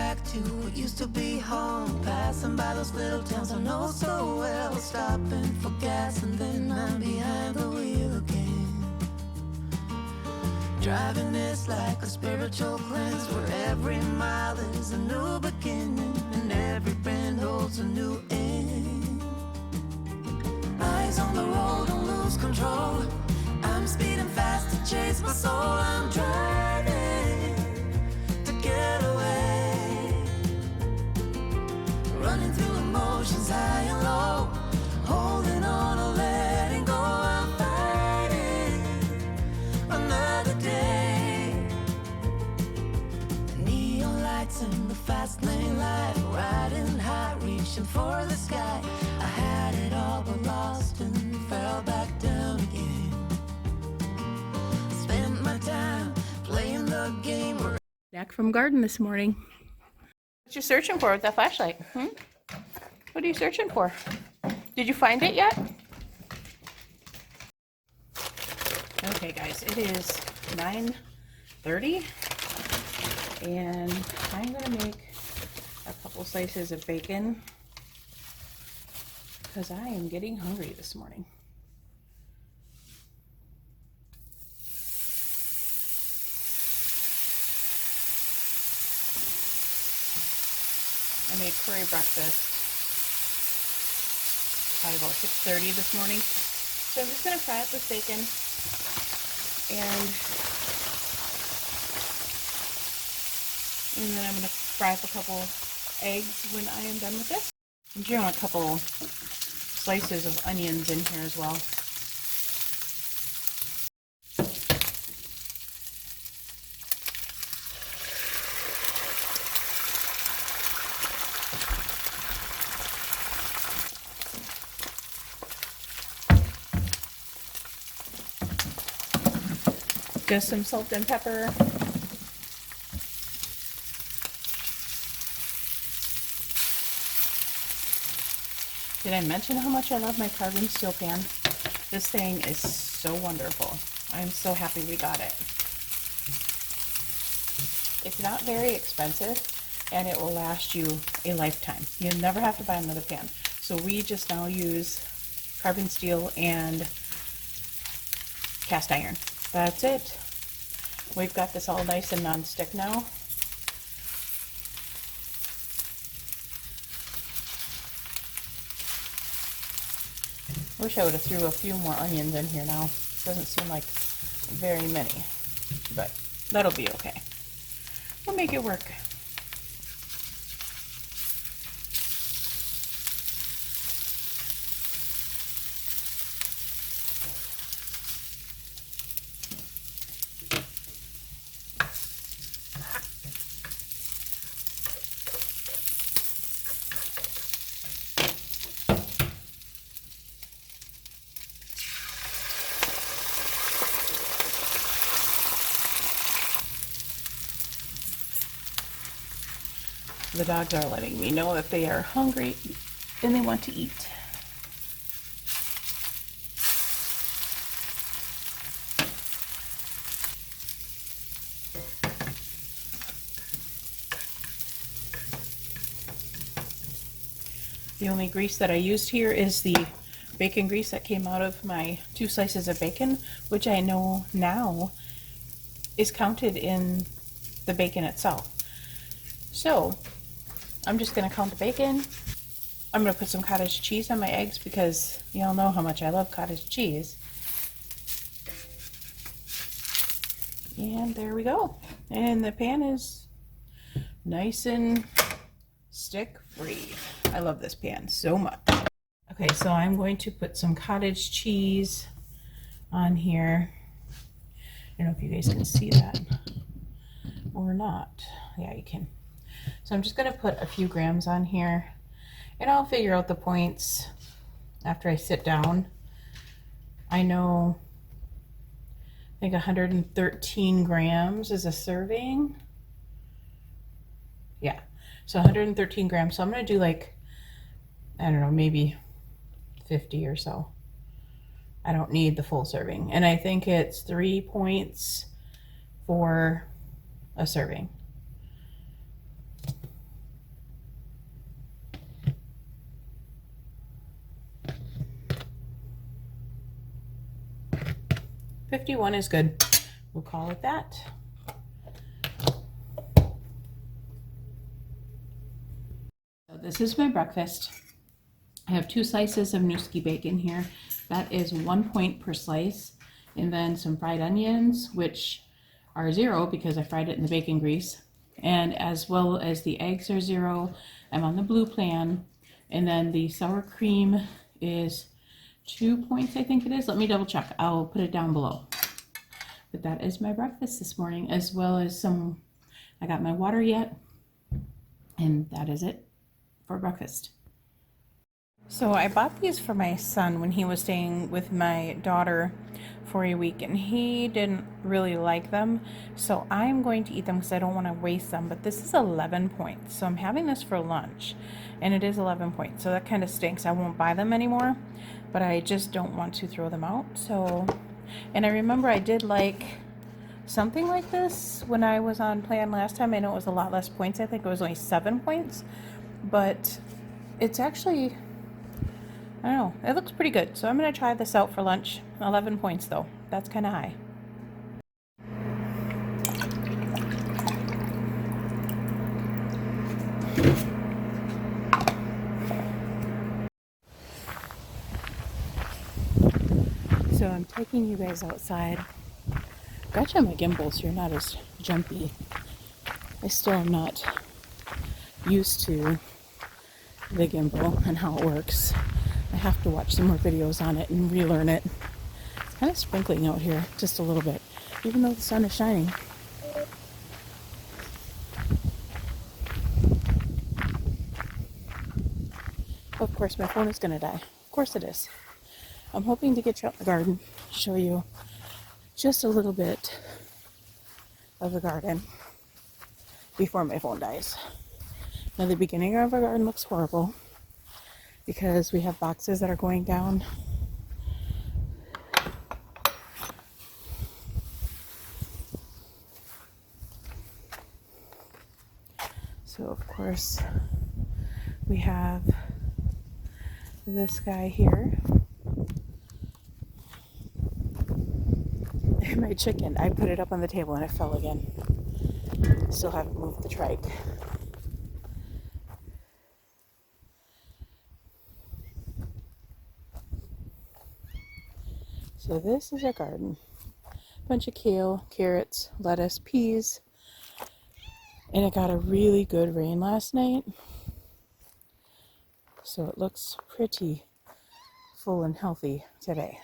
back to what used to be home, passing by those little towns I know so well, stopping for gas and then I'm behind the wheel again. Driving is like a spiritual cleanse, where every mile is a new beginning and every bend holds a new end. Eyes on the road, don't lose control. I'm speeding fast to chase my soul. I'm driving to get away, running through emotions high and low, holding on or letting go. I'm fighting another day. The neon lights in the fast lane light, riding high, reaching for the sky. I had it all but lost and fell back down again. Spent my time playing the game. Back from garden this morning. What you searching for with that flashlight? What are you searching for? Did you find it yet? Okay guys, it is 9:30 and I'm gonna make a couple slices of bacon because I am getting hungry this morning. I made curry breakfast probably about 6:30 this morning. So I'm just going to fry it with bacon and then I'm going to fry up a couple eggs when I am done with this. I'm doing a couple slices of onions in here as well. Just some salt and pepper. Did I mention how much I love my carbon steel pan? This thing is so wonderful. I'm so happy we got it. It's not very expensive and it will last you a lifetime. You'll never have to buy another pan. So we just now use carbon steel and cast iron. That's it. We've got this all nice and non-stick now. Wish I would have threw a few more onions in here now. Doesn't seem like very many, but that'll be okay. We'll make it work. The dogs are letting me know if they are hungry and they want to eat. The only grease that I used here is the bacon grease that came out of my 2 slices of bacon, which I know now is counted in the bacon itself. So I'm just going to count the bacon. I'm going to put some cottage cheese on my eggs because you all know how much I love cottage cheese. And there we go. And the pan is nice and stick free. I love this pan so much. Okay, so I'm going to put some cottage cheese on here. I don't know if you guys can see that or not. Yeah, you can. So I'm just going to put a few grams on here and I'll figure out the points after I sit down. I know, I think 113 grams is a serving. Yeah, so 113 grams. So I'm going to do like, I don't know, maybe 50 or so. I don't need the full serving. And I think it's 3 points for a serving. 51 is good. We'll call it that. So this is my breakfast. I have 2 slices of Nooski bacon here. That is 1 point per slice. And then some fried onions, which are 0 because I fried it in the bacon grease. And as well as the eggs are 0. I'm on the blue plan. And then the sour cream is 2 points, I think it is. Let me double check. I'll put it down below. But that is my breakfast this morning, as well as I got my water yet. And that is it for breakfast. So I bought these for my son when he was staying with my daughter for a week, and he didn't really like them. So I'm going to eat them because I don't want to waste them. But this is 11 points. So I'm having this for lunch, and it is 11 points. So that kind of stinks. I won't buy them anymore, but I just don't want to throw them out. So, and I remember I did like something like this when I was on plan last time. I know it was a lot less points. I think it was only 7 points, but it's actually, I don't know, it looks pretty good. So I'm going to try this out for lunch. 11 points though. That's kind of high. So I'm taking you guys outside. Got you on my gimbal so you're not as jumpy. I still am not used to the gimbal and how it works. I have to watch some more videos on it and relearn it. It's kind of sprinkling out here, just a little bit, even though the sun is shining. Of course, my phone is going to die. Of course it is. I'm hoping to get you out in the garden, show you just a little bit of the garden before my phone dies. Now, the beginning of our garden looks horrible because we have boxes that are going down. So, of course, we have this guy here. My chicken, I put it up on the table and it fell again. Still haven't moved the trike. So this is our garden. Bunch of kale, carrots, lettuce, peas. And it got a really good rain last night. So it looks pretty full and healthy today.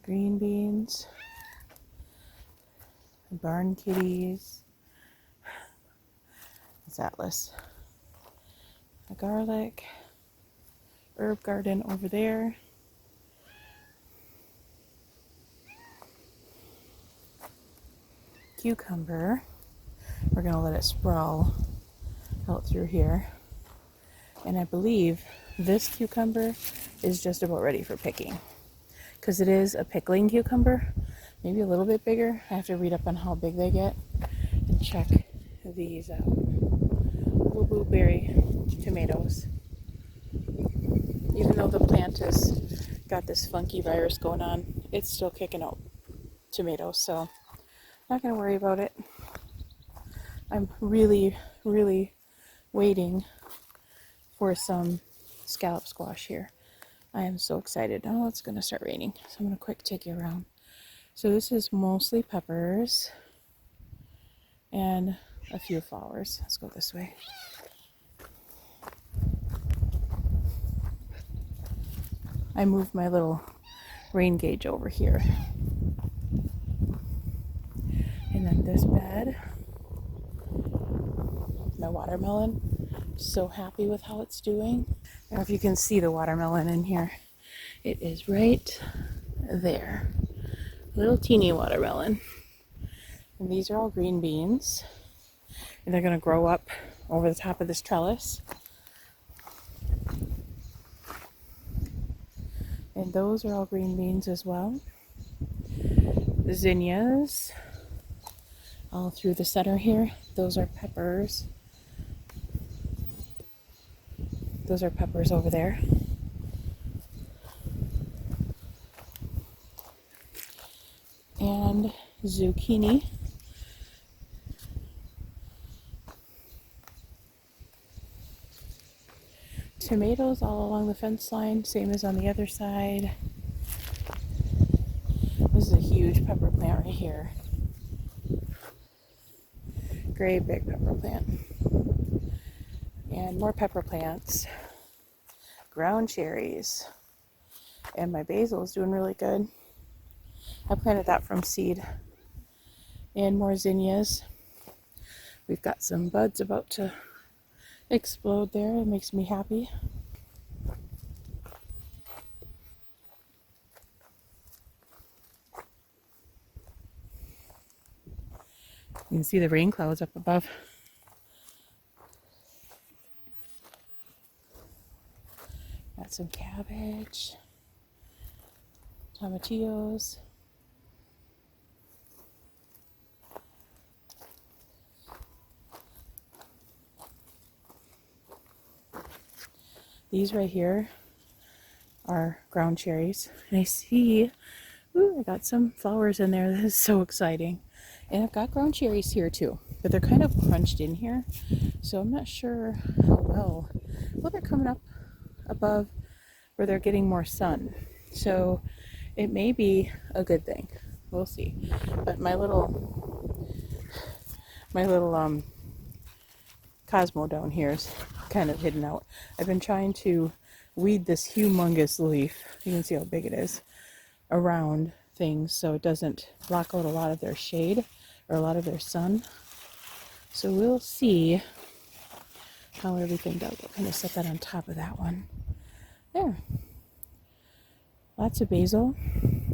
Green beans, barn kitties, it's Atlas, a garlic, herb garden over there, cucumber, we're going to let it sprawl out through here, and I believe this cucumber is just about ready for picking. Because it is a pickling cucumber, maybe a little bit bigger. I have to read up on how big they get and check these blueberry tomatoes. Even though the plant has got this funky virus going on, it's still kicking out tomatoes, so not going to worry about it. I'm really, really waiting for some scallop squash here. I am so excited. Oh, it's going to start raining, so I'm going to quick take you around. So this is mostly peppers and a few flowers. Let's go this way. I moved my little rain gauge over here. And then this bed, my watermelon. So happy with how it's doing. I don't know if you can see the watermelon in here. It is right there. Little teeny watermelon. And these are all green beans. And they're going to grow up over the top of this trellis. And those are all green beans as well. Zinnias all through the center here. Those are peppers. Those are peppers over there. And zucchini. Tomatoes all along the fence line, same as on the other side. This is a huge pepper plant right here. Great big pepper plant. And more pepper plants. Ground cherries. And my basil is doing really good. I planted that from seed. And more zinnias. We've got some buds about to explode there. It makes me happy. You can see the rain clouds up above. Got some cabbage, tomatillos. These right here are ground cherries. And I see, ooh, I got some flowers in there. That is so exciting. And I've got ground cherries here too, but they're kind of crunched in here. So I'm not sure how well. Well, they're coming up above where they're getting more sun. So it may be a good thing. We'll see. But my little Cosmo down here is kind of hidden out. I've been trying to weed this humongous leaf, you can see how big it is, around things so it doesn't block out a lot of their shade or a lot of their sun. So we'll see how everything does. I'll kind of set that on top of that one. There. Lots of basil.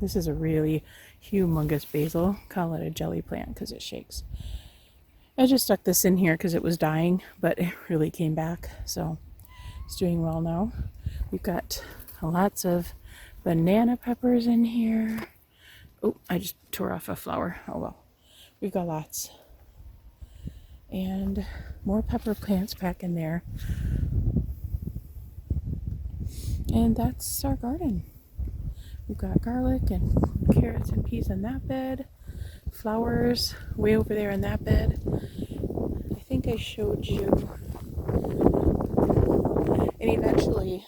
This is a really humongous basil. Call it a jelly plant because it shakes. I just stuck this in here because it was dying, but it really came back, so it's doing well now. We've got lots of banana peppers in here. Oh, I just tore off a flower. Oh well. We've got lots. And more pepper plants back in there. And that's our garden. We've got garlic and carrots and peas in that bed. Flowers way over there in that bed. I think I showed you. And eventually,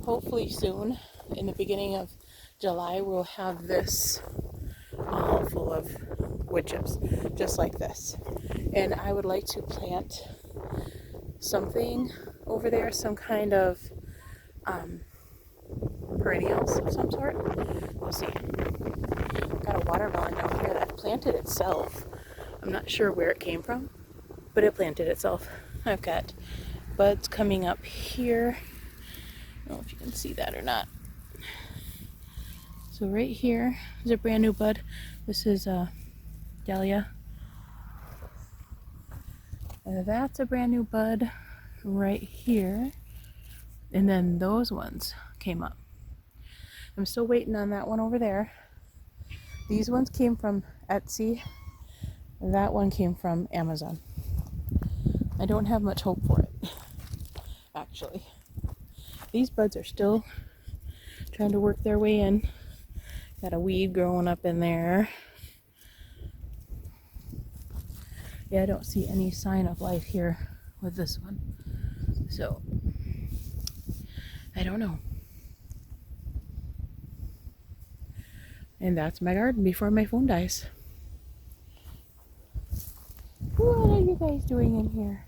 hopefully soon, in the beginning of July, we'll have this all full of wood chips, just like this. And I would like to plant something over there, some kind of perennials of some sort. We'll see. Got a watermelon down here that planted itself. I'm not sure where it came from, but it planted itself. I've got buds coming up here. I don't know if you can see that or not. So right here is a brand new bud. This is a dahlia. And that's a brand new bud right here. And then those ones came up. I'm still waiting on that one over there. These ones came from Etsy. That one came from Amazon. I don't have much hope for it, actually. These buds are still trying to work their way in. Got a weed growing up in there. Yeah, I don't see any sign of life here with this one. So, I don't know. And that's my garden before my phone dies. What are you guys doing in here?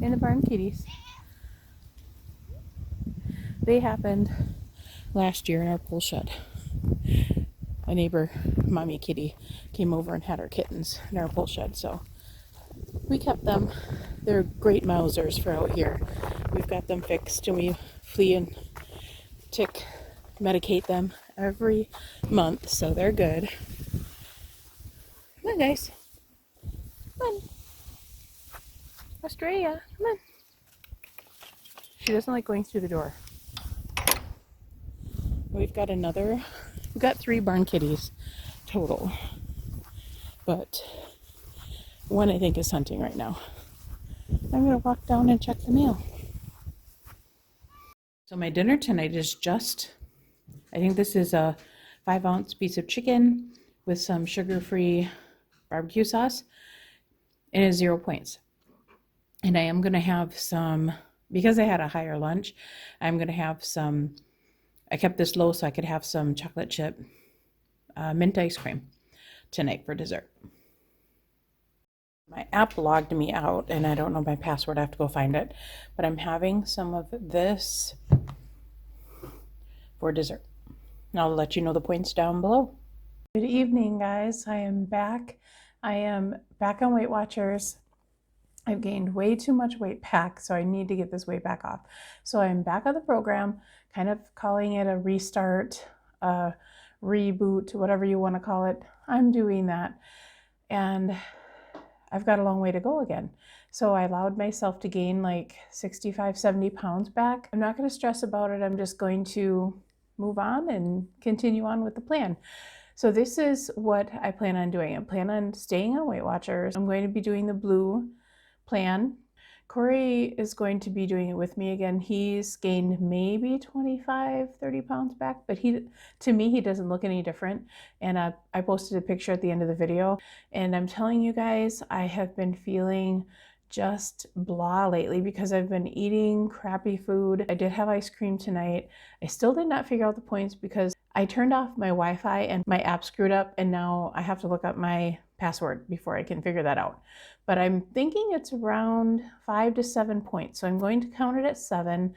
And the barn kitties. They happened last year in our pole shed. A neighbor, mommy kitty, came over and had our kittens in our pole shed, so we kept them. They're great mousers for out here. We've got them fixed, and we flea and tick medicate them every month, so they're good. Come on, guys. Come on. Australia, come on. She doesn't like going through the door. We've got 3 barn kitties total. But one I think is hunting right now. I'm gonna walk down and check the mail. So my dinner tonight is just, I think this is a 5-ounce piece of chicken with some sugar-free barbecue sauce, and it's 0 points. And I am gonna have some, because I had a higher lunch, I'm gonna have some, I kept this low so I could have some chocolate chip mint ice cream tonight for dessert. My app logged me out and I don't know my password. I have to go find it, but I'm having some of this for dessert. And I'll let you know the points down below. Good evening, guys. I am back. I am back on Weight Watchers. I've gained way too much weight back, so I need to get this weight back off. So I'm back on the program, kind of calling it a restart, a reboot, whatever you want to call it. I'm doing that. And I've got a long way to go again. So I allowed myself to gain like 65, 70 pounds back. I'm not going to stress about it. I'm just going to move on and continue on with the plan. So this is what I plan on doing. I plan on staying on Weight Watchers. I'm going to be doing the blue plan. Corey is going to be doing it with me again. He's gained maybe 25, 30 pounds back, but to me, he doesn't look any different. And I posted a picture at the end of the video. And I'm telling you guys, I have been feeling just blah lately because I've been eating crappy food. I did have ice cream tonight. I still did not figure out the points because I turned off my Wi-Fi and my app screwed up, and now I have to look up my password before I can figure that out. But I'm thinking it's around 5 to 7 points. So I'm going to count it at 7,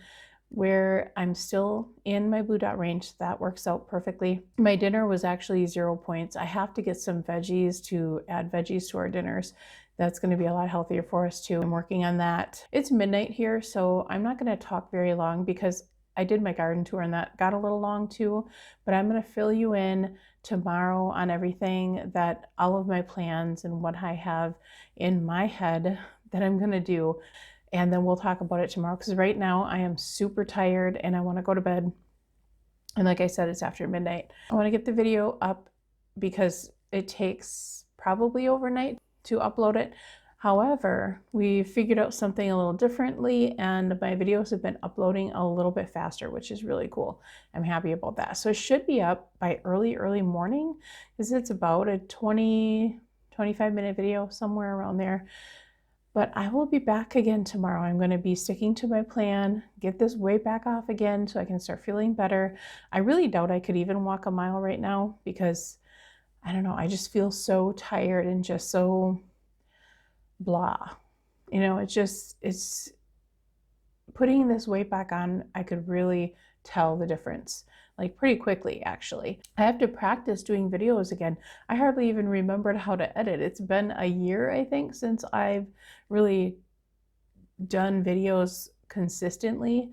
where I'm still in my blue dot range. That works out perfectly. My dinner was actually 0 points. I have to get some veggies to add veggies to our dinners. That's going to be a lot healthier for us too. I'm working on that. It's midnight here, so I'm not going to talk very long because I did my garden tour and that got a little long too, but I'm going to fill you in tomorrow on everything, that all of my plans and what I have in my head that I'm going to do. And then we'll talk about it tomorrow, because right now I am super tired and I want to go to bed. And like I said, it's after midnight. I want to get the video up because it takes probably overnight to upload it. However, we figured out something a little differently, and my videos have been uploading a little bit faster, which is really cool. I'm happy about that. So it should be up by early morning, because it's about a 25 minute video, somewhere around there. But I will be back again tomorrow. I'm going to be sticking to my plan, get this weight back off again so I can start feeling better. I really doubt I could even walk a mile right now because, I don't know, I just feel so tired and just so blah. You know, it's putting this weight back on, I could really tell the difference, like pretty quickly actually. I have to practice doing videos again. I hardly even remembered how to edit. It's been a year, I think, since I've really done videos consistently.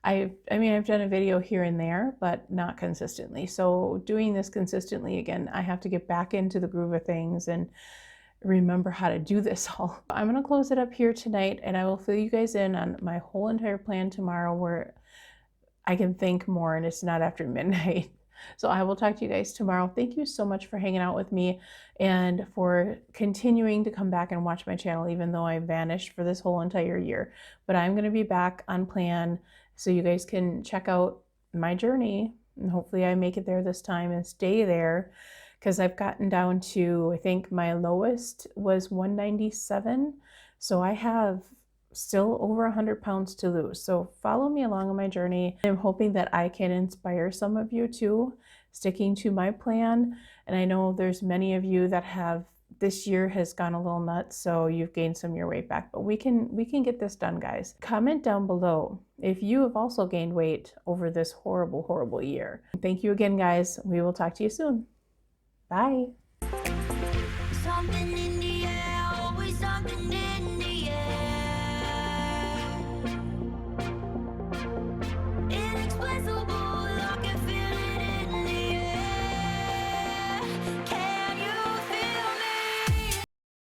I've done a video here and there, but not consistently. So doing this consistently again, I have to get back into the groove of things and remember how to do this all. I'm going to close it up here tonight, and I will fill you guys in on my whole entire plan tomorrow, where I can think more and it's not after midnight. So I will talk to you guys tomorrow. Thank you so much for hanging out with me and for continuing to come back and watch my channel, even though I vanished for this whole entire year. But I'm going to be back on plan so you guys can check out my journey, and hopefully I make it there this time and stay there, because I've gotten down to, I think my lowest was 197. So I have still over 100 pounds to lose. So follow me along on my journey. I'm hoping that I can inspire some of you too, sticking to my plan. And I know there's many of you that have, this year has gone a little nuts, so you've gained some of your weight back, but we can get this done, guys. Comment down below if you have also gained weight over this horrible year. Thank you again, guys. We will talk to you soon. Bye.